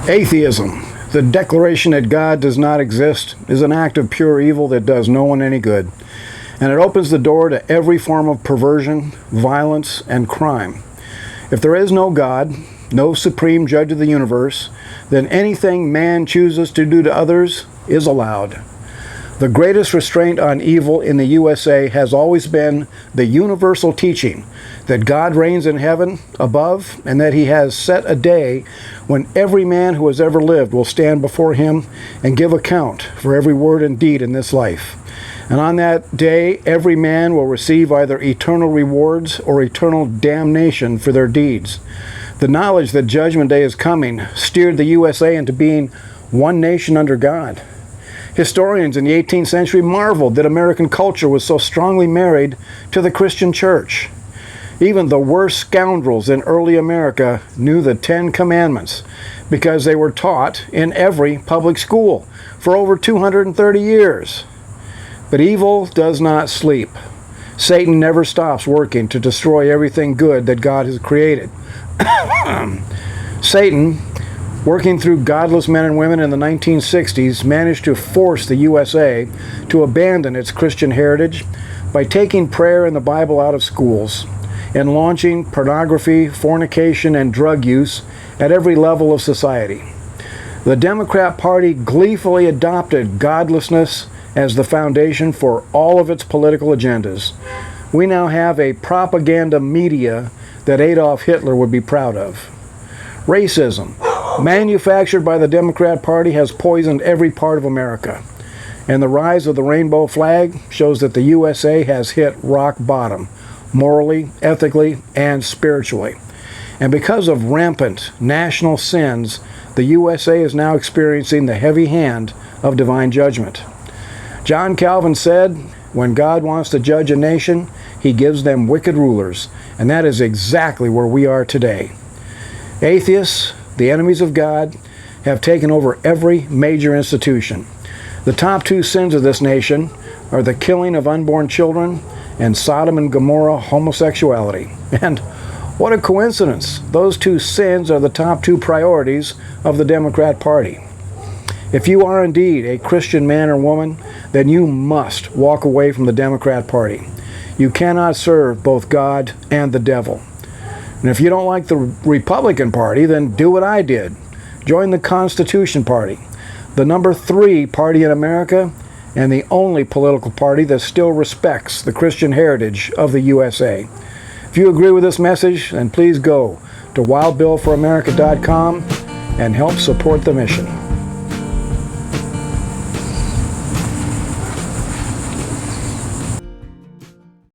Atheism, the declaration that God does not exist, is an act of pure evil that does no one any good. And it opens the door to every form of perversion, violence, and crime. If there is no God, no supreme judge of the universe, then anything man chooses to do to others is allowed. The greatest restraint on evil in the USA has always been the universal teaching that God reigns in heaven above and that he has set a day when every man who has ever lived will stand before him and give account for every word and deed in this life. And on that day, every man will receive either eternal rewards or eternal damnation for their deeds. The knowledge that Judgment Day is coming steered the USA into being one nation under God. Historians in the 18th century marveled that American culture was so strongly married to the Christian church. Even the worst scoundrels in early America knew the 10 Commandments because they were taught in every public school for over 230 years. But evil does not sleep. Satan never stops working to destroy everything good that God has created. Satan, working through godless men and women in the 1960s, managed to force the USA to abandon its Christian heritage by taking prayer and the Bible out of schools and launching pornography, fornication, and drug use at every level of society. The Democrat Party gleefully adopted godlessness as the foundation for all of its political agendas. We now have a propaganda media that Adolf Hitler would be proud of. Racism, manufactured by the Democrat Party, has poisoned every part of America. And the rise of the rainbow flag shows that the USA has hit rock bottom, morally, ethically, and spiritually. And because of rampant national sins, the USA is now experiencing the heavy hand of divine judgment. John Calvin said, when God wants to judge a nation, he gives them wicked rulers. And that is exactly where we are today. Atheists, the enemies of God, have taken over every major institution. The top 2 sins of this nation are the killing of unborn children and Sodom and Gomorrah homosexuality. And what a coincidence. Those 2 sins are the top 2 priorities of the Democrat Party. If you are indeed a Christian man or woman, then you must walk away from the Democrat Party. You cannot serve both God and the devil. And if you don't like the Republican Party, then do what I did. Join the Constitution Party, the number 3 party in America, and the only political party that still respects the Christian heritage of the USA. If you agree with this message, then please go to wildbillforamerica.com and help support the mission.